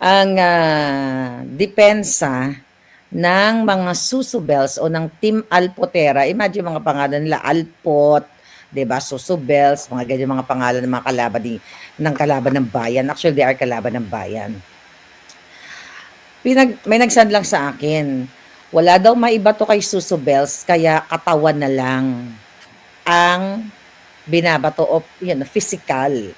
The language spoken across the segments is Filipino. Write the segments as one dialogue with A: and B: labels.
A: Ang depensa ng mga susubels o ng Team Alpotera, imagine mga pangalan nila, Alpot, 'di ba, Susubels, mga ganyan mga pangalan ng mga kalaban ng kalaban ng bayan. Actually, they are kalaban ng bayan. May nagsend lang sa akin, wala daw maibato kay Susubels kaya katawan na lang ang binabato o yun, physical.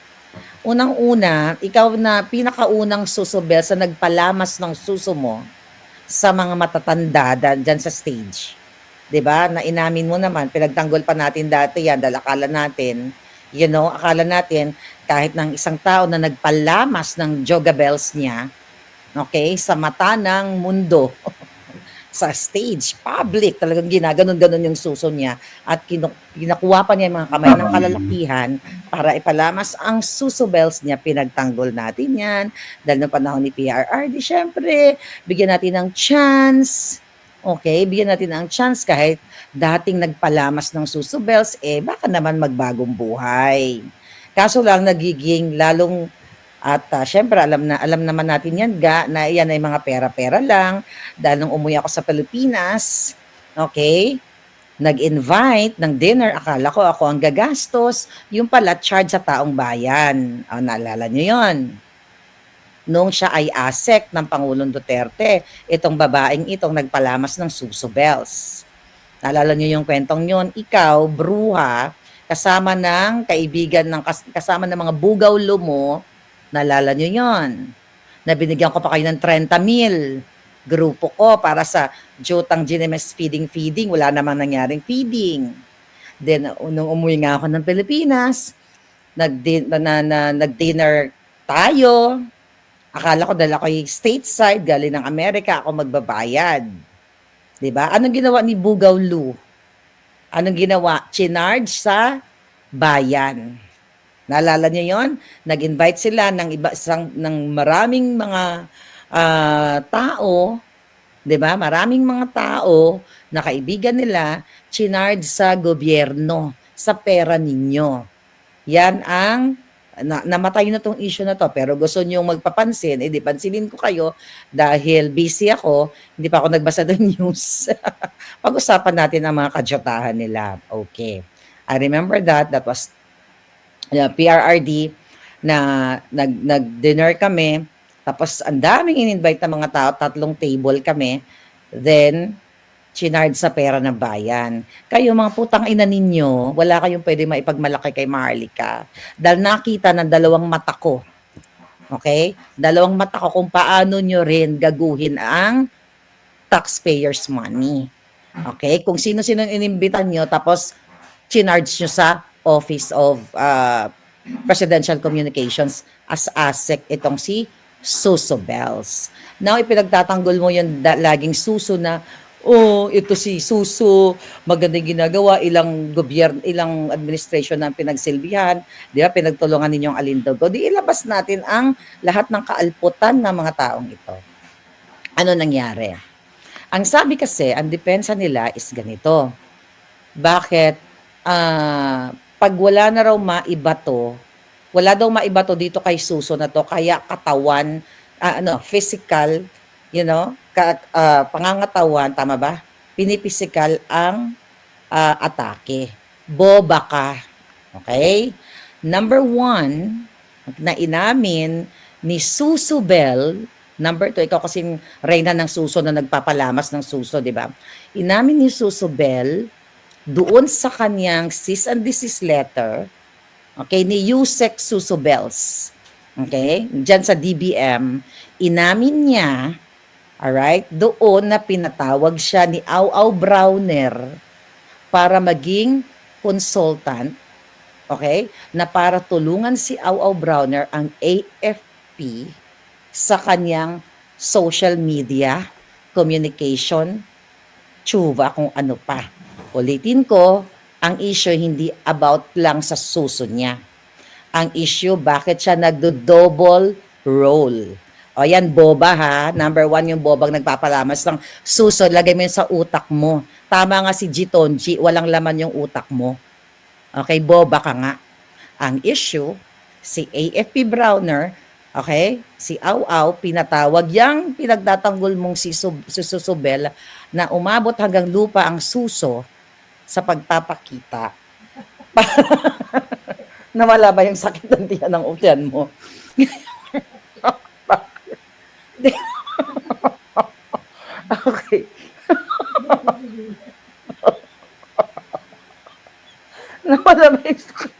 A: Unang-una, ikaw na pinakaunang susubel sa nagpalamas ng suso mo sa mga matatanda dyan sa stage. 'Di ba? Na inamin mo naman, pinagtanggol pa natin dati yan dahil akala natin, akala natin kahit ng isang tao na nagpalamas ng Joga Bells niya, okay, sa mata ng mundo, sa stage, public, talagang ginaganon-ganon yung suso niya at kinakuha pa niya yung mga kamay ng kalalakihan para ipalamas ang suso bells niya. Pinagtanggol natin yan dahil noong panahon ni PRRD, syempre, bigyan natin ng chance. Okay, bigyan natin ng chance kahit dating nagpalamas ng suso bells, baka naman magbagong buhay. Kaso lang nagiging lalong at syempre alam naman natin yan na yan ay mga pera-pera lang dahil nung umuwi ako sa Pilipinas, okay, nag-invite ng dinner, akala ko ako ang gagastos, yung pala charge sa taong bayan. Naalala nyo yon? Nung siya ay ASEC ng Pangulong Duterte, itong babaeng itong nagpalamas ng Suso Bells. Naalala nyo yung kwentong yun? Ikaw, bruha, kasama ng kaibigan, kasama ng mga bugaw mo, naalala nyo yon? Na binigyan ko pa kayo ng 30,000 grupo ko para sa Jotang Ginemes feeding. Wala namang nangyaring feeding. Then, nung umuwi nga ako ng Pilipinas, nag-dinner tayo. Akala ko dahil ako yung stateside, galing ng Amerika, ako magbabayad. Diba? Anong ginawa ni Bugaw Lu? Anong ginawa? Chinarge sa bayan. Naalala niyo yon? Nag-invite sila ng maraming mga tao, 'di ba? Maraming mga tao na kaibigan nila, chinarge sa gobyerno, sa pera ninyo. Yan ang namatay na tong issue na to, pero gusto niyo magpapansin, di pansinin ko kayo dahil busy ako, hindi pa ako nagbasa ng news. Pag-usapan natin ang mga kadyotahan nila. Okay. I remember that was PRRD na nag-dinner kami. Tapos ang daming in-invite na mga tao, 3 table kami. Then, chinard sa pera ng bayan. Kayo mga putang ina ninyo, wala kayong pwede maipagmalaki kay Marlica. Dahil nakita ng 2 mata ko. Okay? 2 mata ko kung paano nyo rin gaguhin ang taxpayers' money. Okay? Kung sino-sino inimbitan nyo, tapos chinarge nyo sa Office of Presidential Communications as ASEC itong si Suso Bells. Now, ipinagtatanggol mo yung laging Suso na, ito si Suso, magandang ginagawa, ilang gobyerno, ilang administration na pinagsilbihan, di ba, pinagtulungan ninyong Alindogo. Di ilabas natin ang lahat ng kaalputan ng mga taong ito. Ano nangyari? Ang sabi kasi, ang depensa nila is ganito. Bakit? Pag wala na raw maibato, wala daw maibato dito kay Suso na to, kaya katawan, physical, pangangatawan, tama ba? Pinipisikal ang atake. Boba ka. Okay? Number 1, na inamin ni Suso Bell, number 2, ikaw kasing reyna ng Suso na nagpapalamas ng Suso, di ba? Inamin ni Suso Bell, doon sa kanyang cease and desist letter, okay, ni Yusek Suso Bells, okay, dyan sa DBM, inamin niya, alright, doon na pinatawag siya ni Au Browner para maging consultant, okay, na para tulungan si Au Browner ang AFP sa kanyang social media, communication, tsuva, kung ano pa. Ulitin ko, ang issue hindi about lang sa Suso niya. Ang issue, bakit siya nagdo-double role. O yan, boba ha. Number 1 yung bobang nagpapalamas ng Suso. Lagay mo yun sa utak mo. Tama nga si Gitonji, walang laman yung utak mo. Okay, boba ka nga. Ang issue, si AFP Browner, okay, si Aw-Aw, pinatawag yang pinagtatanggol mong si Susubel na umabot hanggang lupa ang suso sa pagpapakita. Nawala ba yung sakit ng tiyan ng utian mo? Okay. Nawala ba yung sakit?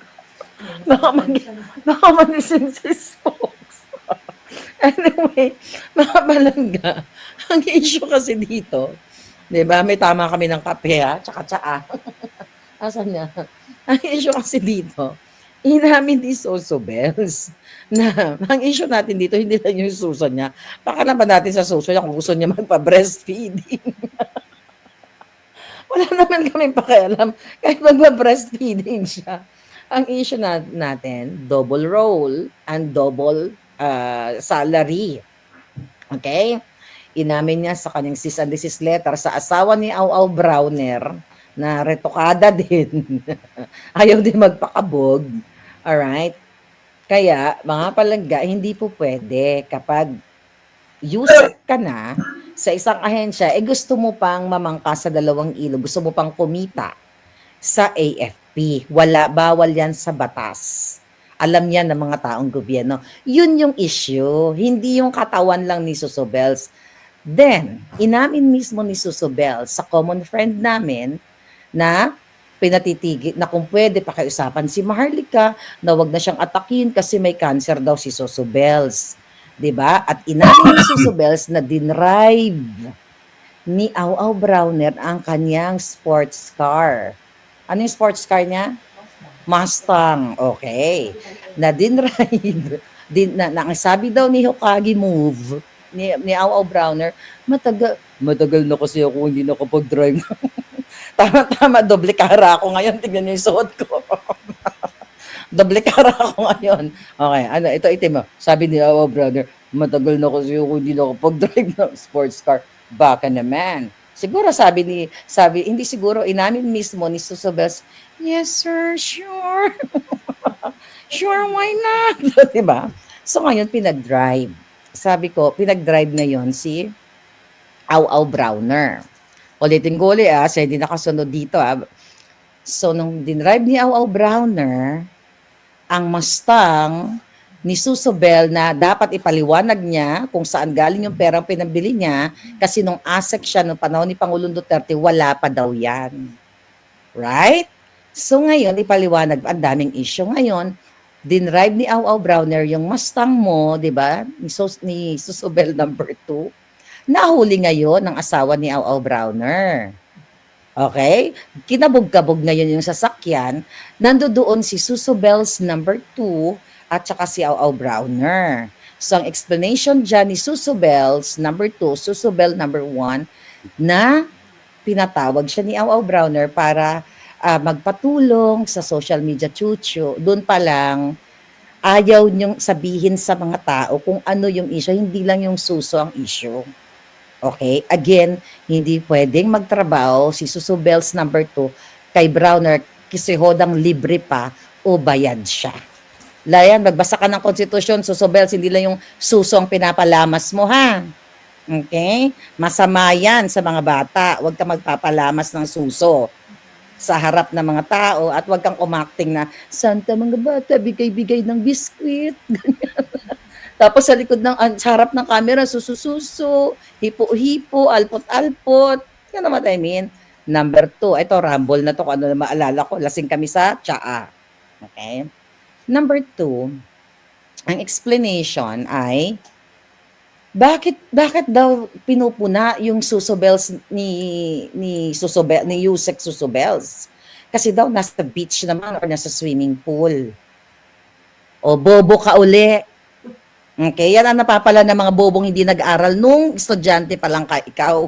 A: Baka magising si Spokes. Anyway, mga palangga, ang issue kasi dito, di ba, may tama kami ng kape ha, tsaka tsaa. Asan niya? Ang issue kasi dito, inamin ni Soso Bells na ang issue natin dito, hindi lang yung suso niya. Baka naman natin sa suso niya kung gusto niya magpa-breastfeeding. Wala naman kami pakialam kahit magpa-breastfeeding siya. Ang issue natin, double role and double salary. Okay? Inamin niya sa kanyang cease and desist letter sa asawa ni Aw-Aw Browner na retokada din. Ayaw din magpakabog. Alright? Kaya, mga palangga, hindi po pwede kapag user ka na sa isang ahensya, gusto mo pang mamangka sa dalawang ilog, gusto mo pang kumita sa AFP. Bawal yan sa batas. Alam yan ng mga taong gobyerno. Yun yung issue, hindi yung katawan lang ni Suso Bells. Then, inamin mismo ni Suso Bells sa common friend namin na pinatitigil na kung pwede pakiusapan si Maharlika na wag na siyang atakin kasi may cancer daw si Suso Bells. 'Di ba? At inamin ni Suso Bells na dinrive ni Aw-Aw Browner ang kanyang sports car. Ano yung sports car niya? Mustang. Okay. Na dinrive. Ang sabi daw ni Hokage Move, ni Aw-Aw Browner, matagal na kasi ako hindi nakapag-drive. Tama, doble kara ako ngayon. Tingnan niyo yung suot ko. Doble kara ako ngayon. Okay, ito itim mo. Sabi ni Aw-Aw Browner, matagal na kasi ako hindi nakapag-drive ng sports car. Baka naman. Siguro hindi siguro, inamin mismo ni Suso Bells, yes sir, sure. Sure, why not? Diba? So ngayon, pinag-drive. Sabi ko, pinag-drive ngayon si Aw-Aw Browner. Ulitin ko ulit sa hindi nakasunod dito So, nung dinrive ni Aw-Aw Browner, ang Mustang ni Suso Bell na dapat ipaliwanag niya kung saan galing yung perang pinabili niya kasi nung ASEC siya nung panahon ni Pangulong Duterte, wala pa daw yan. Right? So ngayon, ipaliwanag, ang daming issue ngayon, dinrive ni Aw-Aw Browner yung Mustang mo, di ba, ni Suso Bell number 2, nahuli ngayon ng asawa ni Aw-Aw Browner. Okay? Kinabog-kabog ngayon yung sasakyan. Nandoon si Suso Bells number 2 at saka si Aw-Aw Browner. So, ang explanation dyan ni Suso Bells number 2, Suso Bell number 1, na pinatawag siya ni Aw-Aw Browner para magpatulong sa social media chuchu. Doon pa lang, ayaw niyong sabihin sa mga tao kung ano yung issue. Hindi lang yung suso ang issue. Okay? Again, hindi pwedeng magtrabaho si Suso Bells number 2 kay Browner kasi hodang libre pa o bayad siya. Layan, magbasa ka ng konstitusyon, Suso Bells, hindi lang yung suso ang pinapalamas mo, ha? Okay? Masama yan sa mga bata. Huwag ka magpapalamas ng suso sa harap ng mga tao at huwag kang umakting na, Santa mga bata, bigay-bigay ng biskwit. Ganyan. Tapos sa likod sa harap ng camera, susususo, hipo-hipo, alpot-alpot. Yan naman I mean. Number 2, ito rumble na to, kung ano na maalala ko, lasing kami sa tsaa. Okay? Number 2, ang explanation ay, bakit daw pinupuna yung Suso Bells ni Yusek Suso Bells? Kasi daw nasa beach naman or nasa swimming pool. O bobo ka uli. Okay, yan ang napapala ng mga bobong hindi nag-aral nung estudyante pa lang ikaw.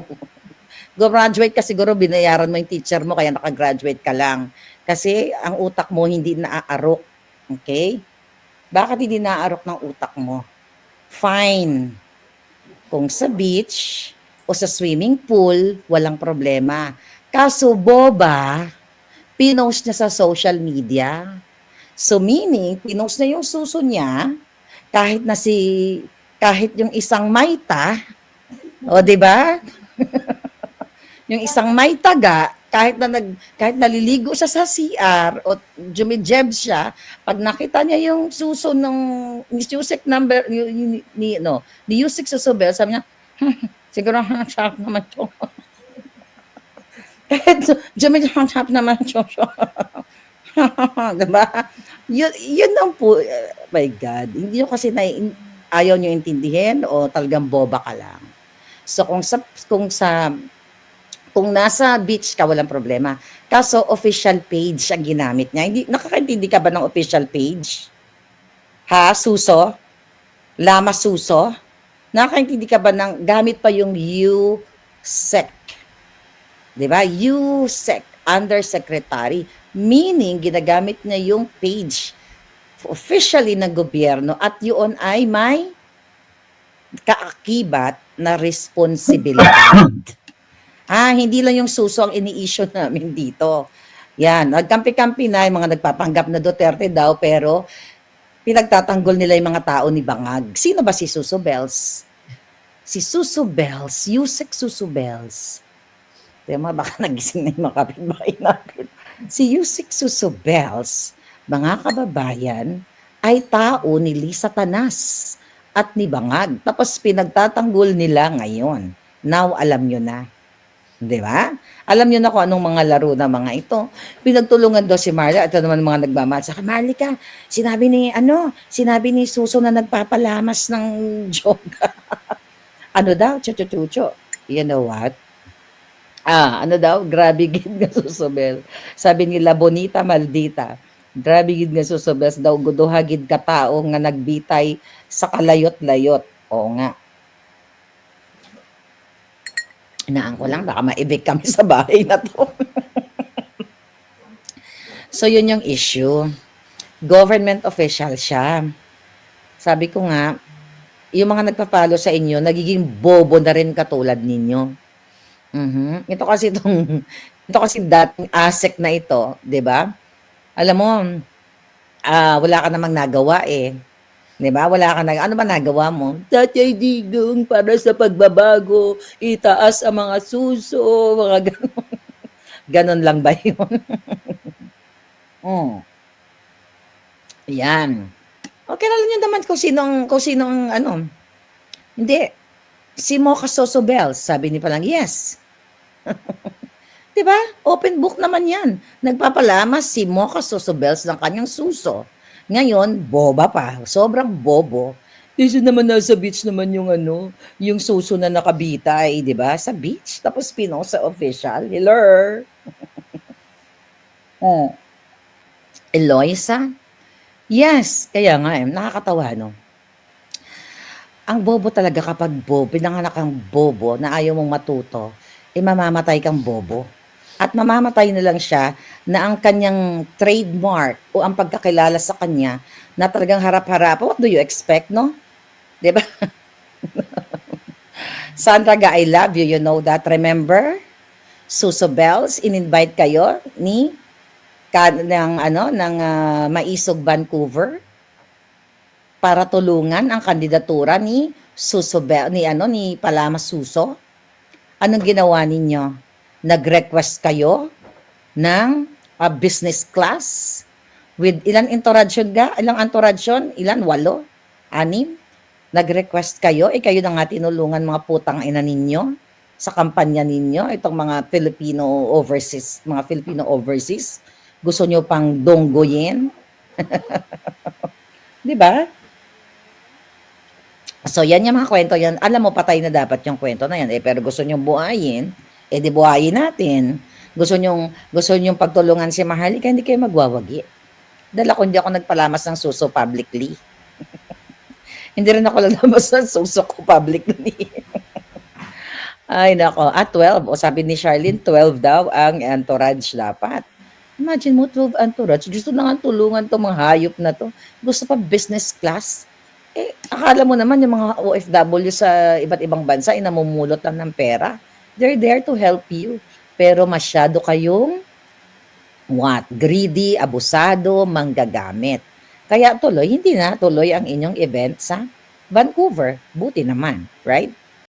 A: Graduate ka siguro, binayaran mo yung teacher mo kaya nakagraduate ka lang. Kasi ang utak mo hindi naaarok. Okay? Bakit hindi naaarok ng utak mo? Fine. Kung sa beach o sa swimming pool, walang problema. Kaso boba, pinost niya sa social media. So meaning, pinost niya yung suso niya, kahit na kahit yung isang Mayta, o 'di ba? Yung isang may taga, kahit naliligo siya sa CR o jumijeb siya, pag nakita niya yung suso ng ni Yusek number ni Yusek Susubel, sabi niya, siguro sarap naman 'to. Kahit sarap naman 'to. 'Di ba? Yun lang po, my God, hindi niyo kasi ayaw niyo intindihin o talagang boba ka lang. So kung nasa beach ka, walang problema. Kaso official page ang ginamit niya. Hindi, nakakaintindi ka ba ng official page? Ha? Suso? Lama Suso? Nakakaintindi ka ba ng gamit pa yung USEC? Diba? USEC, Undersecretary. Meaning, ginagamit niya yung page officially ng gobyerno at yun ay may kaakibat na responsibilidad. Hindi lang yung suso ang ini-issue namin dito. Yan, nagkampi-kampi na yung mga nagpapanggap na Duterte daw, pero pinagtatanggol nila yung mga tao ni Bangag. Sino ba si Suso Bells? Si Suso Bells, Yusek Suso Bells. Tema, baka nagising na yung mga kapitbahay natin. Si Yusek Suso Bells, mga kababayan, ay tao ni Lisa Tanas at ni Bangag. Tapos pinagtatanggol nila ngayon. Now, alam nyo na. Di ba? Alam niyo na kung anong mga laro na mga ito. Pinagtulungan daw si Marla. Ito naman mga nagmamahal. Saka, Marlica, sinabi ni Suso na nagpapalamas ng yoga. Ano daw? Chucho. You know what? Ano daw? Grabe gid nga Susubel. Sabi nila, bonita, maldita. Grabe gid nga Susubel. Daw guduha gid ka tao nga nagbitay sa kalayot-layot. Oo nga. Inaan ko lang, baka ma-evict kami sa bahay na to. So, yun yung issue. Government official siya. Sabi ko nga, yung mga nagpapalo sa inyo, nagiging bobo na rin katulad ninyo. Ito kasi dating ASEC na ito, di ba? Alam mo, wala ka namang nagawa eh. Di ba? Ano ba nagawa mo? Tatay Digong para sa pagbabago, itaas ang mga suso, mga ganon. Ganon lang ba yun? Yan. Okay na lang yun naman kung sino ang ano. Hindi. Si Mocha Soso Bells, sabi ni palang, yes. Diba? Open book naman yan. Nagpapalamas si Mocha Soso Bells ng kanyang suso. Ngayon, boba pa. Sobrang bobo. Kasi naman nasa beach naman yung suso na nakabitay, di ba? Sa beach. Tapos pinost sa official. Hello? Eloisa? Yes. Kaya nga nakakatawa, no? Ang bobo talaga kapag pinanganak kang bobo na ayaw mong matuto, mamamatay kang bobo. At mamamatay na lang siya na ang kanyang trademark o ang pagkakilala sa kanya na talagang harap-harap. What do you expect, no? Diba? Sandra Ga, I love you. You know that. Remember? Suso Bells, in-invite kayo ng Maisog, Vancouver para tulungan ang kandidatura ni Suso ni Palamas Suso. Anong ginawa ninyo? Nag-request kayo ng business class with ilang entourage ga? Ilang entourage? Ilan? 8? 6? Nag-request kayo, kayo na nga tinulungan mga putang ina ninyo sa kampanya ninyo, itong mga Filipino overseas. Gusto nyo pang donggoyin? Di ba? So, yan yung mga kwento yan. Alam mo, patay na dapat yung kwento na yan. Pero gusto nyo buhayin, di buhayin natin. Gusto nyong pagtulungan si Maharlika, hindi kayo magwawagi. Dala ko hindi ako nagpalamas ng suso publicly. Hindi rin ako lalamas ng suso ko publicly. Ay, nako. 12. O sabi ni Charlene, 12 daw ang entourage dapat. Imagine mo, 12 entourage. Gusto na nga tulungan itong mga hayop na to. Gusto pa business class. Akala mo naman yung mga OFW sa iba't ibang bansa ay namumulot lang ng pera. They're there to help you. Pero masyado kayong What? Greedy, abusado, manggagamit. Kaya tuloy hindi natuloy ang inyong event sa Vancouver, buti naman, right?